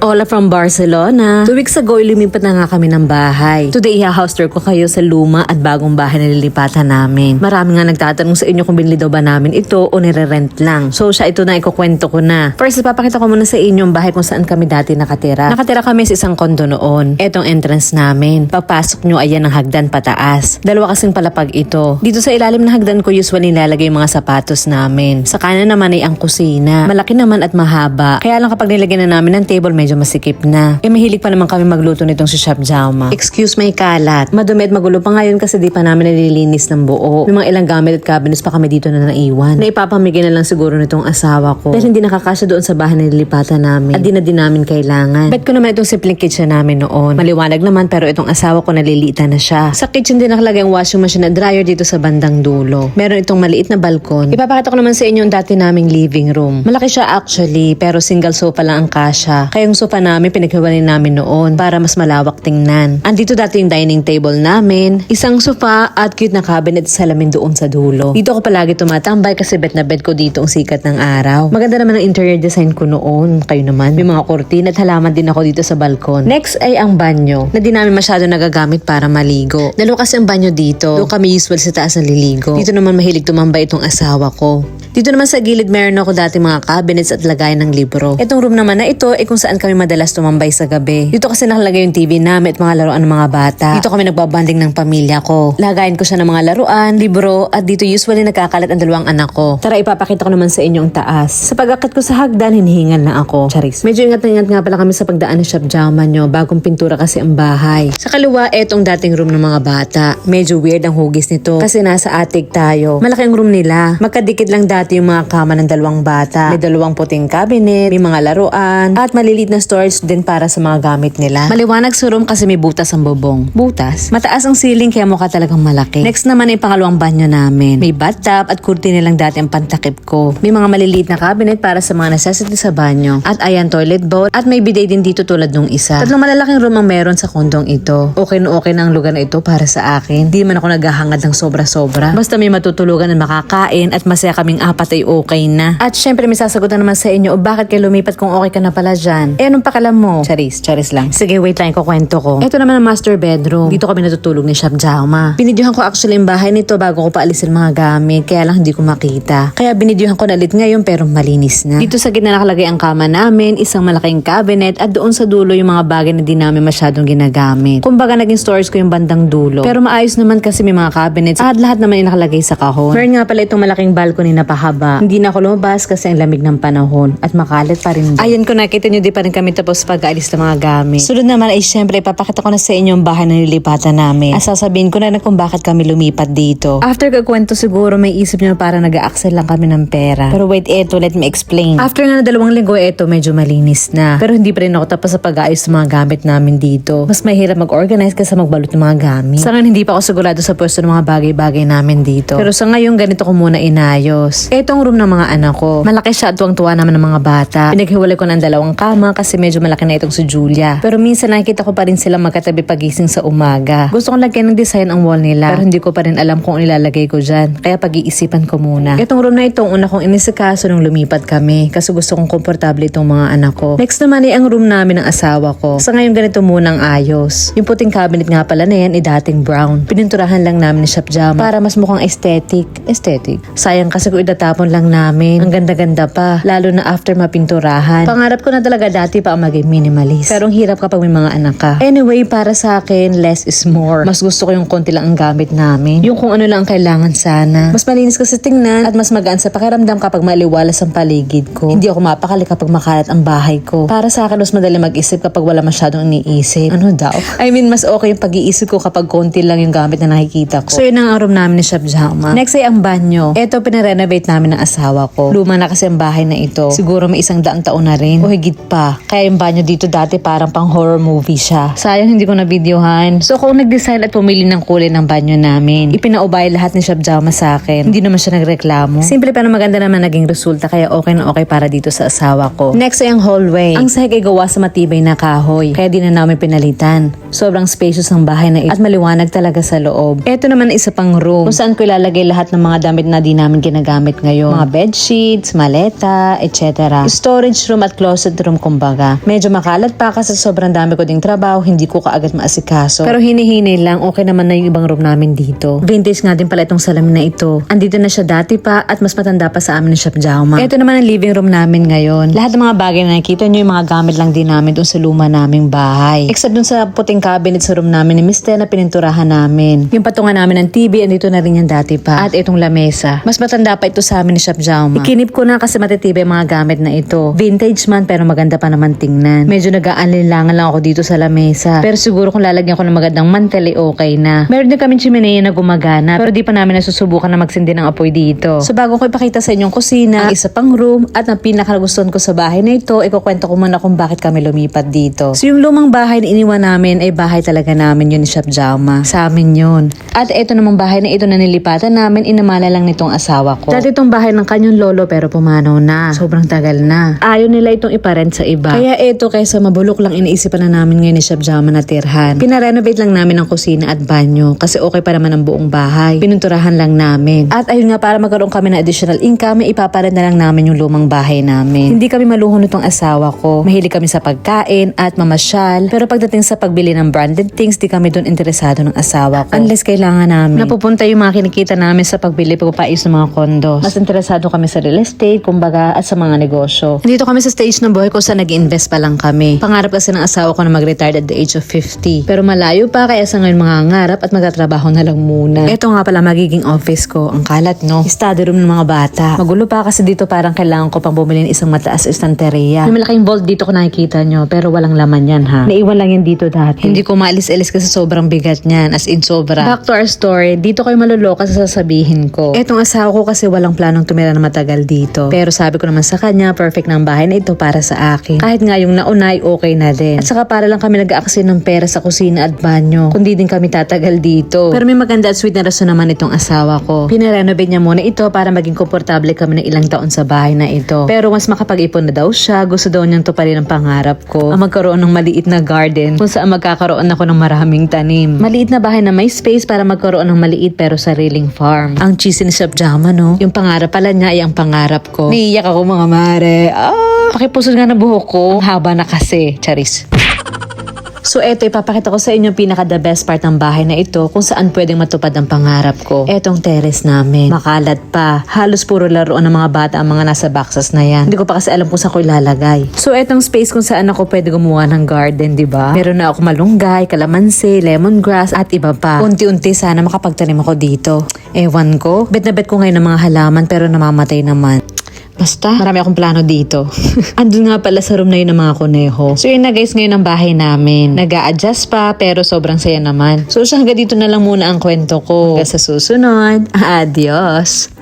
Ola from Barcelona. 2 weeks ago, lumipat na nga kami ng bahay. Today, i-house tour ko kayo sa luma at bagong bahay na lilipatan namin. Marami nga nagtatanong sa inyo kung binili daw ba namin ito o nire-rent lang. So, ito na ikukwento ko na. First, ipapakita ko muna sa inyo yung bahay kung saan kami dati nakatira. Nakatira kami sa isang kondo noon. Etong entrance namin. Papasok nyo, ayan ang hagdan pataas. Dalawa kasing palapag ito. Dito sa ilalim ng hagdan ko usually nilalagay yung mga sapatos namin. Sa kanan naman ay ang kusina. Malaki naman at mahaba. Kaya lang kapag nilagyan na namin ng table, medyo masikip na. Mahilig pa naman kami magluto nitong si Chef Jaume. Excuse may kalat. Madumi at magulo pa ngayon kasi di pa namin nalilinis ng buo. May mga ilang gamit at cabinets pa kami dito na naiwan. Naipapamigay na lang siguro nitong asawa ko. Pero hindi nakakasya doon sa bahay na nilipatan namin. At di na din namin kailangan. Bet ko naman itong simpleng kitchen namin noon. Maliwanag naman pero itong asawa ko nalilitan na siya. Sa kitchen din nakalagay ang washing machine at dryer dito sa bandang dulo. Meron itong maliit na balkon. Ipapakita ko naman sa inyo yung dati naming living room. Malaki siya actually pero single sofa lang ang kasya. Kaya yung sofa namin pinaghiwalay namin noon para mas malawak tingnan. Andito dati yung dining table namin, isang sofa at cute na cabinet sa salamin doon sa dulo. Dito ako palagi tumatambay kasi bet na bet ko dito ang sikat ng araw. Maganda naman ang interior design ko noon. Kayo naman, may mga kurtina at halaman din ako dito sa balkon. Next ay ang banyo na di namin masyado nagagamit para maligo. Dalawa kasi ang banyo dito. Doon kami usual sa taas ng liligo. Dito naman mahilig tumambay itong asawa ko. Dito naman sa gilid meron ako dati mga cabinets at lagay ng libro. Itong room naman na ito ay kung saan kami madalas tumambay sa gabi. Dito kasi nakalagay yung TV namin at mga laruan ng mga bata. Dito kami nagbabanding ng pamilya ko. Lagayin ko siya ng mga laruan, libro at dito usually nagkakalat ang dalawang anak ko. Tara ipapakita ko naman sa inyo ang taas. Sa pag-akit ko sa hagdan, hinihingal na ako. Charis. Medyo ingat na ingat nga pala kami sa pagdaan ng Chef Jaume nyo. Bagong pintura kasi ang bahay. Sa kaliwa, etong dating room ng mga bata. Medyo weird ang hugis nito kasi nasa attic tayo. Malaking room nila. Magkadikit lang dati yung mga kama ng dalawang bata. May dalawang puting cabinet, may mga laruan, at malilit na storage din para sa mga gamit nila. Maliwanag sa room kasi may butas ang bubong. Butas? Mataas ang ceiling kaya mukha talagang malaki. Next naman ay pangalawang banyo namin. May bathtub at kurtina lang dati ang pantakip ko. May mga maliliit na cabinet para sa mga necessity sa banyo. At ayan toilet bowl at may bidet din dito tulad nung isa. Tatlong malalaking room ang meron sa kondong ito. Okay na okay na ang lugar na ito para sa akin. Di man ako naghahangad ng sobra-sobra. Basta may matutulugan at makakain at masaya kaming apat ay okay na. At syempre may sasagutan naman sa inyo o bakit kayo lumipat kung okay ka na pala dyan. Anong pakalam mo? Charis lang. Sige wait lang ko kwento ko. Ito naman ang master bedroom. Dito kami natutulog ni Chef Jaume. Binidyohan ko actually yung bahay nito bago ko paalisin mga gamit kaya lang hindi ko makita. Kaya binidyohan ko na ulit ngayon pero malinis na. Dito sa gitna nakalagay ang kama namin, isang malaking cabinet at doon sa dulo yung mga bagay na di namin masyadong ginagamit. Kumbaga naging storage ko yung bandang dulo. Pero maayos naman kasi may mga cabinets at lahat naman yung nakalagay sa kahon. Meron nga pala itong malaking balcony na pahaba. Hindi na ako lumabas kasi ang lamig ng panahon at makalat pa rin. Ayan ko nakita nyo di pa rin kami tapos pag-aalis ng mga gamit. Sunod naman ay syempre ipapakita ko na sa inyo yung bahay na nilipatan namin. At sasabihin ko na kung bakit kami lumipat dito. After kagkwento siguro may isip nyo para nag-a-accel lang kami ng pera. Pero wait let me explain. After nga na 2 linggo medyo malinis na. Pero hindi pa rin ako tapos sa pag-aayos ng mga gamit namin dito. Mas mahirap mag-organize kaysa magbalot ng mga gamit. Sa ngayon hindi pa ako sigurado sa pwesto ng mga bagay-bagay namin dito. Pero sa ngayon ganito ko muna inayos. Etong room ng mga anak ko. Malaki siya at tuwang-tuwa naman ng mga bata. Pinaghiwalay ko ng 2 kama kasi medyo malaki na itong si Julia. Pero minsan nakikita ko pa rin sila magkatabi pagising sa umaga. Gusto kong lagyan ng design ang wall nila. Pero hindi ko pa rin alam kung ilalagay ko dyan. Kaya pag-iisipan ko muna. Itong room na ito, una kong inisikaso nung lumipat kami. Kasi gusto kong komportable itong mga anak ko. Next naman ay ang room namin ng asawa ko. Sa ngayon ganito munang ayos. Yung puting cabinet nga pala na yan ay dating brown. Pininturahan lang namin ni Chef Jaume para mas mukhang aesthetic. Sayang kasi kung itatapon lang namin. Ang ganda-ganda pa. Lalo na after mapinturahan. Pangarap ko na talaga dati pa ang maging minimalist. Pero ang hirap kapag may mga anak ka. Anyway, para sa akin, less is more. Mas gusto ko yung konti lang ang gamit namin. Yung kung ano lang ang kailangan sana. Mas malinis kasi tingnan at mas magaan sa pakiramdam kapag maliwalas ang paligid ko. Hindi ako mapakali kapag makalat ang bahay ko. Para sa akin, mas madali mag-isip kapag wala masyadong iniisip. Ano daw? Mas okay yung pag-iisip ko kapag konti lang yung gamit na nakikita ko. So yun ang room namin ni Chef Jaume. Next ay ang banyo. Ito pinarenovate namin ng asawa ko. Luma na kasi ang bahay na ito. Siguro may 100 taon na rin. O higit pa. Kaya yung banyo dito dati parang pang horror movie siya. Sayang hindi ko na-videohan. So kung nag-decide at pumili ng kulay ng banyo namin, ipinaubay lahat ni Chef Jaume sa akin. Hindi naman siya nagreklamo. Simple pero maganda naman naging resulta kaya okay na okay para dito sa asawa ko. Next ay ang hallway. Ang sahig ay gawa sa matibay na kahoy. Kaya di na namin pinalitan. Sobrang spacious ang bahay na ito at maliwanag talaga sa loob. Ito naman isa pang room kung saan ko ilalagay lahat ng mga damit na di namin ginagamit ngayon. Mga bedsheets, maleta, etc. Storage room at closet room kumbaga. kumbaga. Medyo makalat pa kasi sobrang dami ko ding trabaho, hindi ko kaagad maasikaso. Pero hinihinay lang, okay naman na yung ibang room namin dito. Vintage nga din pala itong salamin na ito. Andito na siya dati pa at mas matanda pa sa amin ni Chef Jaume. Ito naman ang living room namin ngayon. Lahat ng mga bagay na nakikita nyo, yung mga gamit lang din namin doon sa luma naming bahay. Except doon sa puting cabinet sa room namin ni Mr. na pininturahan namin. Yung patungan namin ng TV, andito na rin yan dati pa. At itong lamesa. Mas matanda pa ito sa amin ni Chef Jaume. Ikinip ko na kasi matitibay mga gamit na ito. Vintage man pero maganda pa naman tingnan. Medyo nag-aalinlangan lang ako dito sa lamesa. Pero siguro kung lalagyan ko ng magandang mantel, okay na. Meron din kami chimenea na gumagana pero di pa namin nasusubukan na magsindi ng apoy dito. So bago ko ipakita sa inyong kusina, ang isa pang room at ang pinakagustuhan ko sa bahay na ito, ikukwento ko muna kung bakit kami lumipat dito. So yung lumang bahay na iniwan namin ay bahay talaga namin yun ni Chef Jaume. Sa amin yun. At ito namang bahay na ito na nilipatan namin, inamala lang nitong asawa ko. Dati itong bahay ng kanyang lolo pero pumanaw na. Sobrang tagal na. Ayaw nila itong iparent sa iba. Kaya ito kaysa mabulok lang iniisipan na namin ngayon ni Chef Jaume na tirhan. Pinarenovate lang namin ang kusina at banyo kasi okay pa naman ang buong bahay. Pinunturahan lang namin. At ayun nga, para magkaroon kami ng additional income, ipaparent na lang namin yung lumang bahay namin. Hindi kami maluho nitong asawa ko. Mahilig kami sa pagkain at mamasyal. Pero pagdating sa pagbili ng branded things, di kami doon interesado ng asawa ko. Unless kailangan namin. Napupunta yung mga kinikita namin sa pagbili pagpapais ng mga condos. Mas interesado kami sa real estate, kumbaga, at sa mga negosyo. Dito kami sa stage ng buhay ko sa nag-invest pa lang kami. Pangarap kasi ng asawa ko na mag-retire at the age of 50. Pero malayo pa kaya sa ngayon mangangarap at magtatrabaho na lang muna. Ito nga pala magiging office ko. Ang kalat, no? Study room ng mga bata. Magulo pa kasi dito parang kailangan ko pang bumili ng isang mataas estanteria. May malaking vault dito kung nakikita nyo pero walang laman yan ha. Naiwan lang yan dito dati. Hindi ko maalis-alis kasi sobrang bigat niyan. As in sobra. Back to our story. Dito kayo maluloka sa sasabihin ko. Etong asawa ko kasi walang planong tumira na matagal dito. Pero sabi ko naman sa kanya, perfect na ang bahay na ito para sa akin. Kahit nga yung naunay, okay na din. At saka para lang kami nag-aaksyon ng pera sa kusina at banyo. Kundi din kami tatagal dito. Pero may maganda at sweet na rason naman itong asawa ko. Pinarenovate niya muna ito para maging komportable kami ng ilang taon sa bahay na ito. Pero mas makapag-ipon na daw siya. Gusto daw niyang tuparin ang pangarap ko. Ang magkaroon ng maliit na garden kung saan magkakaroon ako ng maraming tanim. Maliit na bahay na may space para magkaroon ng maliit pero sariling farm. Ang cheesy ni Chef Jaume, no? Yung pangarap pala niya ay ang pangarap ko. Niiyak ako mga mare. Pakipusod nga ng buhok ko. Ang haba na kasi. Charis. So eto, ipapakita ko sa inyo pinaka the best part ng bahay na ito kung saan pwedeng matupad ang pangarap ko. Etong terrace namin. Makalat pa. Halos puro laruan ng mga bata ang mga nasa boxes na yan. Hindi ko pa kasi alam kung saan ko ilalagay. So etong space kung saan ako pwede gumawa ng garden, di ba? Meron na ako malunggay, kalamansi, lemongrass at iba pa. Unti-unti sana makapagtanim ako dito. Ewan ko. Bet na bet ko ngayon ng mga halaman pero namamatay naman. Basta, marami akong plano dito. Andun nga pala sa room na yun ng mga kuneho. So yun na guys, ngayon ang bahay namin. Nag-a-adjust pa, pero sobrang saya naman. So hanggang dito na lang muna ang kwento ko. Hanggang sa susunod. Adios!